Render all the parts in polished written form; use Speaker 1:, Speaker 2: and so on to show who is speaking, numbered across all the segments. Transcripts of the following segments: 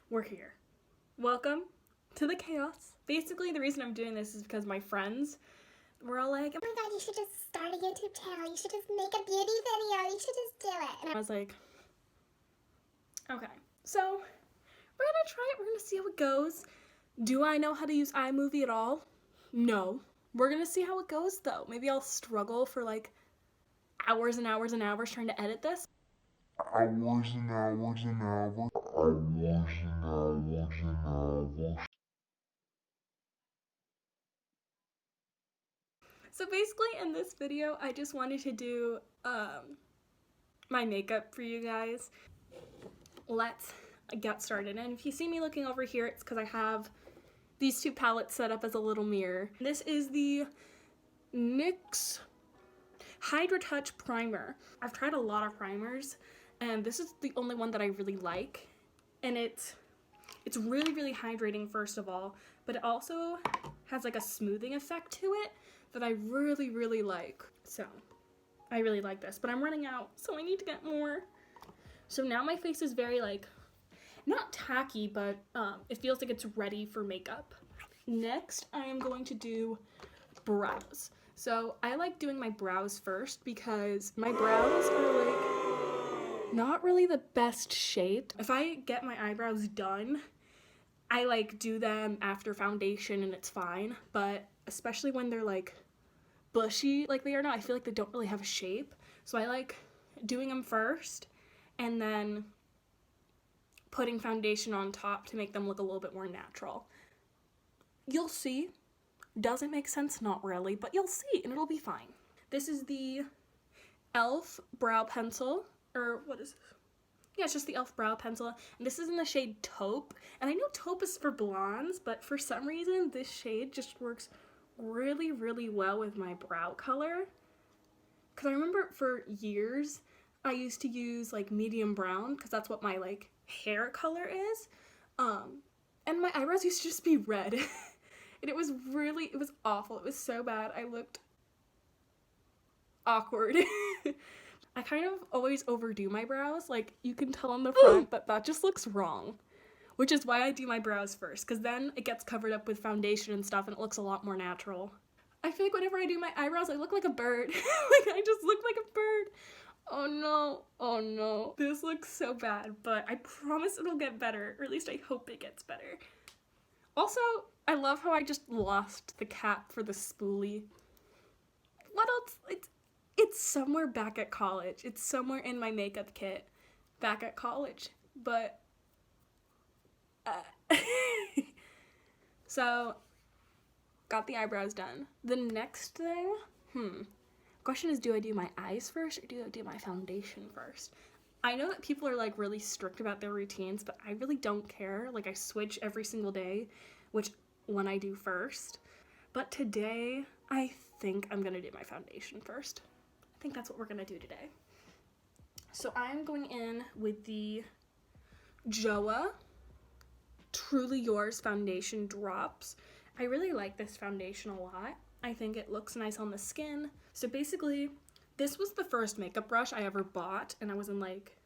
Speaker 1: we're here. Welcome to the chaos. Basically, the reason I'm doing this is because my friends were all like,
Speaker 2: oh my god, you should just start a YouTube channel. You should just make a beauty video. You should just do it.
Speaker 1: and I was like, okay. So, we're gonna try it. We're gonna see how it goes. Do I know how to use iMovie at all? No. We're gonna see how it goes, though. Maybe I'll struggle for like hours and hours and hours trying to edit this. So basically in this video, I just wanted to do my makeup for you guys. Let's get started. And if you see me looking over here, it's because I have these two palettes set up as a little mirror. This is the NYX Hydra Touch Primer. I've tried a lot of primers, and this is the only one that I really like. And it's really, really hydrating, first of all, but it also has like a smoothing effect to it that I really, really like. So I really like this, but I'm running out, so I need to get more. So now my face is very like, not tacky, but it feels like it's ready for makeup. Next, I am going to do brows. So I like doing my brows first because my brows are like not really the best shape. If I get my eyebrows done, I like do them after foundation and it's fine, but especially when they're like bushy like they are now, I feel like they don't really have a shape. So I like doing them first and then putting foundation on top to make them look a little bit more natural. You'll see. Doesn't make sense, not really, but you'll see and it'll be fine. This is the e.l.f. brow pencil, or what is this? Yeah, it's just the e.l.f. brow pencil, and this is in the shade Taupe, and I know Taupe is for blondes, but for some reason this shade just works really, really well with my brow color, because I remember for years I used to use like medium brown, because that's what my like hair color is, and my eyebrows used to just be red, and it was awful. It was so bad. I looked awkward. I kind of always overdo my brows. Like, you can tell on the front that just looks wrong. Which is why I do my brows first, because then it gets covered up with foundation and stuff and it looks a lot more natural. I feel like whenever I do my eyebrows, I look like a bird. Like, I just look like a bird. Oh no, oh no. This looks so bad, but I promise it'll get better, or at least I hope it gets better. Also, I love how I just lost the cap for the spoolie. What else? It's somewhere back at college. It's somewhere in my makeup kit back at college. But, so, got the eyebrows done. The next thing, question is, do I do my eyes first or do I do my foundation first? I know that people are like really strict about their routines, but I really don't care. Like, I switch every single day, which one I do first. But today, I think I'm gonna do my foundation first. I think that's what we're gonna do today. So I'm going in with the JOA Truly Yours foundation drops. I really like this foundation a lot. I think it looks nice on the skin. So basically, this was the first makeup brush I ever bought, and I was in like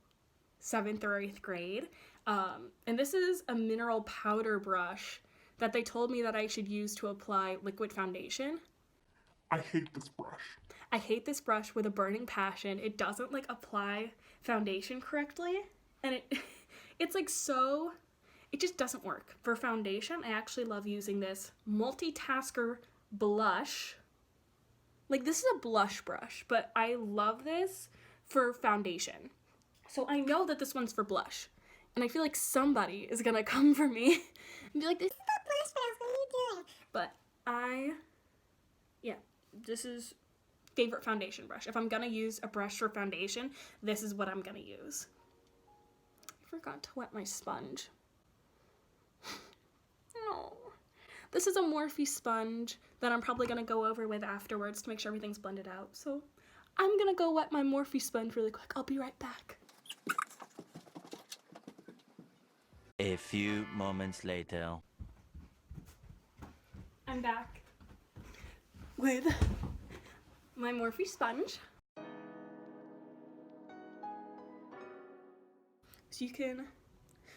Speaker 1: 7th or 8th grade. And this is a mineral powder brush that they told me that I should use to apply liquid foundation.
Speaker 3: I hate this brush.
Speaker 1: I hate this brush with a burning passion. It doesn't like apply foundation correctly, and it's like so, it just doesn't work. For foundation, I actually love using this multitasker blush. Like, this is a blush brush, but I love this for foundation. So I know that this one's for blush, and I feel like somebody is gonna come for me and be like, this is
Speaker 2: Stop blush brows, what are you doing?
Speaker 1: but this is favorite foundation brush. If I'm gonna use a brush for foundation, this is what I'm gonna use. I forgot to wet my sponge. No. This is a Morphe sponge that I'm probably gonna go over with afterwards to make sure everything's blended out. So I'm gonna go wet my Morphe sponge really quick. I'll be right back.
Speaker 4: A few moments later.
Speaker 1: I'm back with my Morphe sponge. So you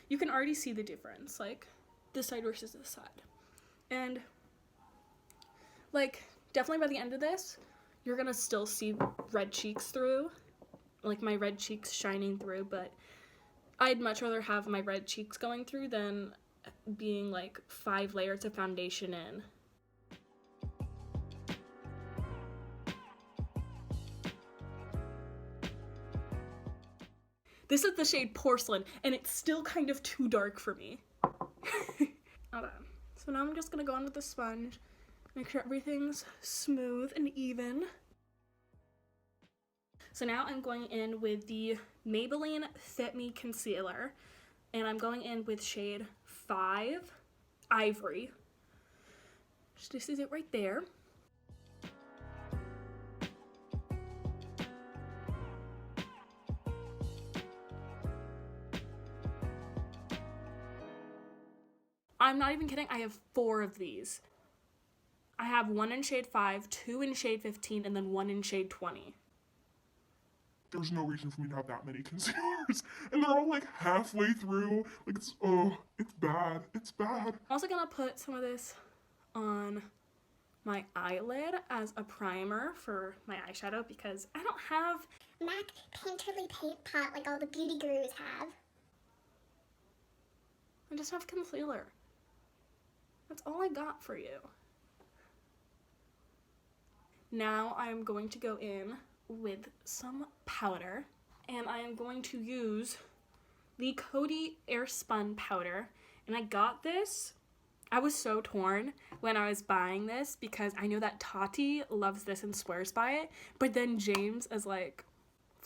Speaker 1: you can already see the difference, like this side versus this side. And like definitely by the end of this, you're gonna still see red cheeks through, like my red cheeks shining through, but I'd much rather have my red cheeks going through than being like 5 layers of foundation in. This is the shade Porcelain, and it's still kind of too dark for me. Okay, so now I'm just gonna go on with the sponge, make sure everything's smooth and even. So now I'm going in with the Maybelline Fit Me Concealer, and I'm going in with shade 5, Ivory. This is it right there. I'm not even kidding, I have 4 of these. I have 1 in shade 5, 2 in shade 15, and then 1 in shade 20.
Speaker 3: There's no reason for me to have that many concealers. And they're all like halfway through. Like, it's bad. It's bad.
Speaker 1: I'm also gonna put some of this on my eyelid as a primer for my eyeshadow because I don't have
Speaker 2: MAC painterly paint pot like all the beauty gurus have.
Speaker 1: I just have concealer. That's all I got for you. Now I'm going to go in with some powder, and I am going to use the Coty Airspun powder. And I got this, I was so torn when I was buying this because I know that Tati loves this and swears by it, but then James is like,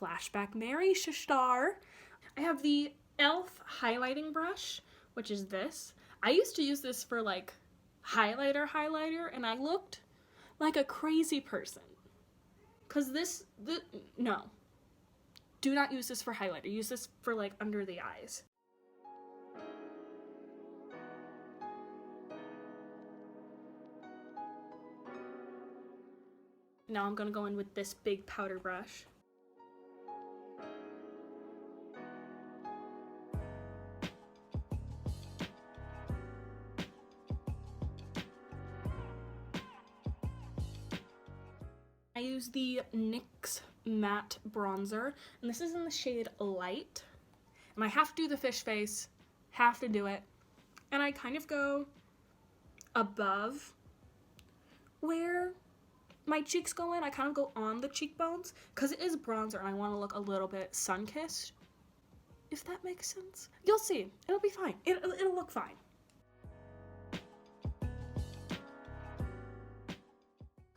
Speaker 1: flashback Mary Shashtar. I have the e.l.f. highlighting brush, which is this. I used to use this for like highlighter, and I looked like a crazy person. Cause no. Do not use this for highlighter. Use this for like under the eyes. Now I'm gonna go in with this big powder brush. I use the NYX matte bronzer, and this is in the shade Light. And I have to do the fish face, have to do it. And I kind of go above where my cheeks go in. I kind of go on the cheekbones, because it is bronzer and I want to look a little bit sun-kissed. If that makes sense. You'll see. It'll be fine. It'll look fine.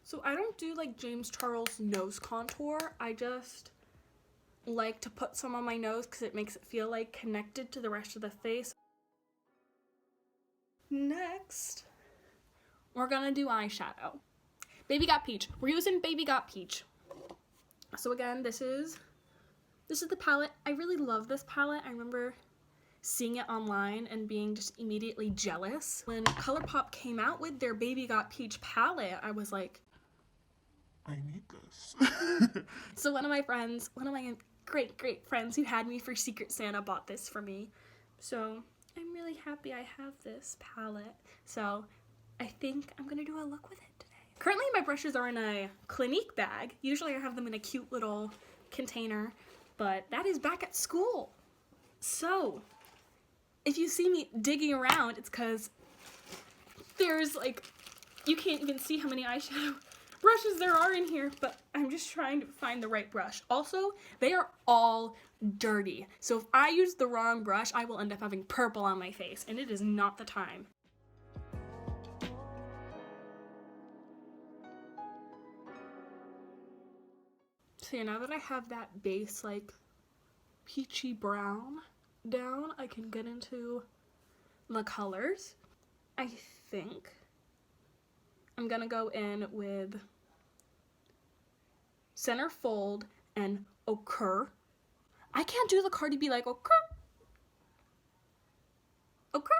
Speaker 1: So I don't do like James Charles nose contour. I just like to put some on my nose because it makes it feel like connected to the rest of the face. Next, we're gonna do eyeshadow. Baby Got Peach. We're using Baby Got Peach. So again, this is the palette. I really love this palette. I remember seeing it online and being just immediately jealous. When ColourPop came out with their Baby Got Peach palette, I was like,
Speaker 3: I need this.
Speaker 1: so one of my great friends who had me for Secret Santa bought this for me. So I'm really happy I have this palette. So I think I'm gonna do a look with it today. Currently my brushes are in a Clinique bag. Usually I have them in a cute little container, but that is back at school. So if you see me digging around, it's because there's like, you can't even see how many eyeshadow brushes there are in here, but I'm just trying to find the right brush. Also, they are all dirty. So if I use the wrong brush, I will end up having purple on my face, and it is not the time. So yeah, now that I have that base, like, peachy brown down, I can get into the colors. I think I'm gonna go in with Centerfold and Ochre. I can't do the Cardi B like Ochre. Ochre.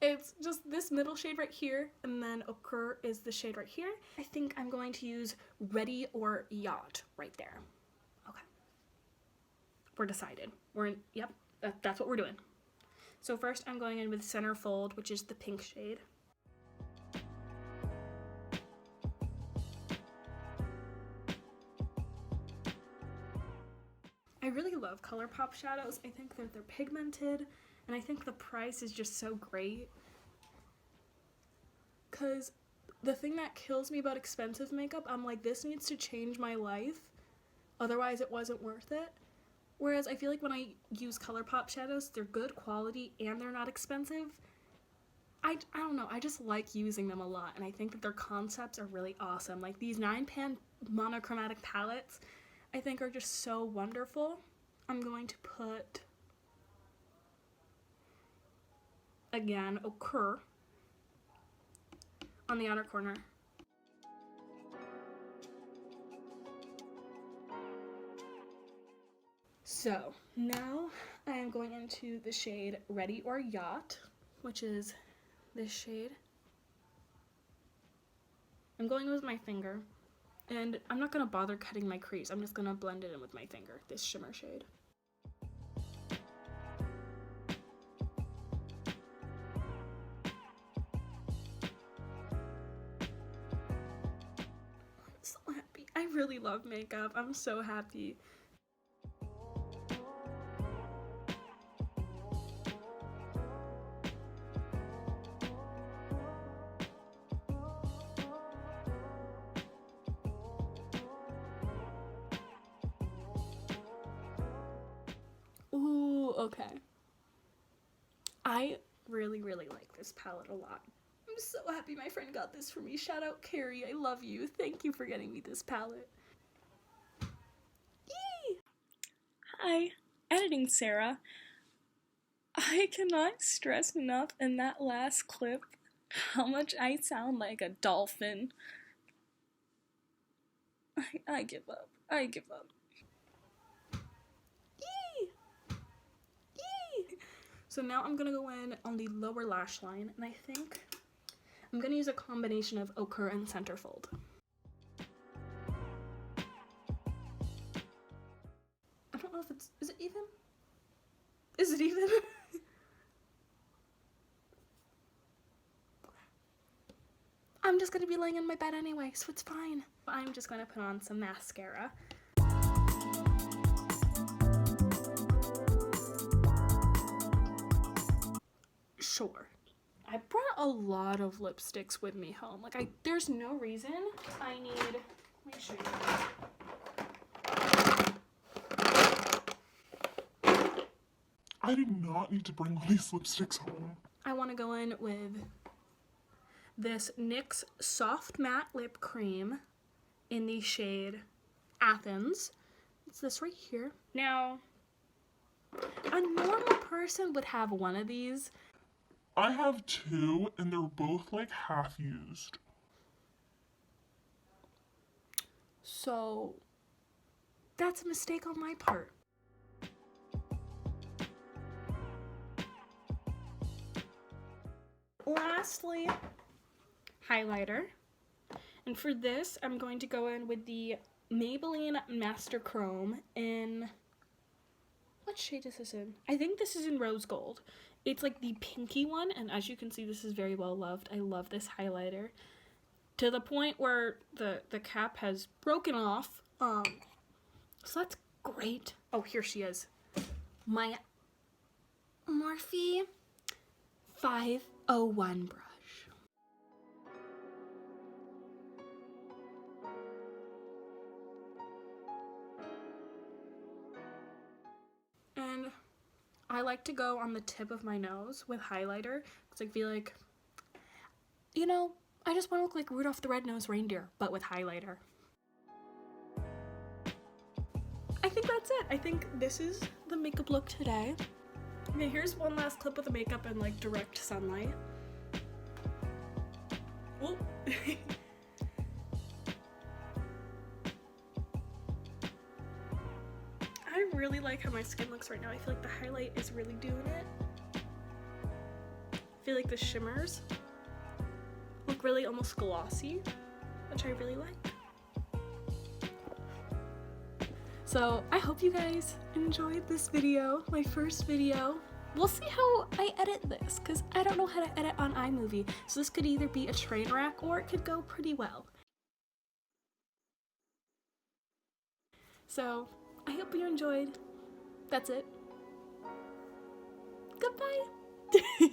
Speaker 1: It's just this middle shade right here, and then Ochre is the shade right here. I think I'm going to use Ready or Yacht right there. Okay. We're decided. We're in, yep, that's what we're doing. So first I'm going in with Centerfold, which is the pink shade. I really love ColourPop shadows. I think that they're pigmented, and I think the price is just so great. Because the thing that kills me about expensive makeup, I'm like, this needs to change my life, otherwise it wasn't worth it. Whereas I feel like when I use ColourPop shadows, they're good quality and they're not expensive. I don't know, I just like using them a lot, and I think that their concepts are really awesome. Like these 9-pan monochromatic palettes, I think are just so wonderful. I'm going to put, again, Ochre on the outer corner. So now I am going into the shade Ready or Yacht, which is this shade. I'm going with my finger, and I'm not going to bother cutting my crease. I'm just going to blend it in with my finger, this shimmer shade. I'm so happy. I really love makeup. I'm so happy. Ooh, okay. I really like this palette a lot. I'm so happy my friend got this for me. Shout out Carrie, I love you. Thank you for getting me this palette. Yay! Hi, editing Sarah. I cannot stress enough in that last clip how much I sound like a dolphin. I give up. I give up. So now I'm gonna go in on the lower lash line, and I think I'm gonna use a combination of Ochre and Centerfold. I don't know if it's, is it even? Is it even? I'm just gonna be laying in my bed anyway, so it's fine. I'm just gonna put on some mascara. Sure. I brought a lot of lipsticks with me home. Like, there's no reason I need, let me show you.
Speaker 3: I did not need to bring all these lipsticks home.
Speaker 1: I want to go in with this NYX Soft Matte Lip Cream in the shade Athens. It's this right here. Now, a normal person would have one of these.
Speaker 3: I have two, and they're both like half used.
Speaker 1: So, that's a mistake on my part. Lastly, highlighter. And for this, I'm going to go in with the Maybelline Master Chrome in, what shade is this in? I think this is in Rose Gold. It's like the pinky one, and as you can see, this is very well loved. I love this highlighter to the point where the cap has broken off. So that's great. Oh, here she is. My Morphe 501 brush. And I like to go on the tip of my nose with highlighter because I feel like, you know, I just want to look like Rudolph the Red-Nosed Reindeer, but with highlighter. I think that's it. I think this is the makeup look today. Okay, here's one last clip of the makeup in like direct sunlight. Oh. I really like how my skin looks right now. I feel like the highlight is really doing it. I feel like the shimmers look really almost glossy, which I really like. So I hope you guys enjoyed this video, my first video we'll see how I edit this, because I don't know how to edit on iMovie, so this could either be a train wreck or it could go pretty well. So, I hope you enjoyed. That's it. Goodbye!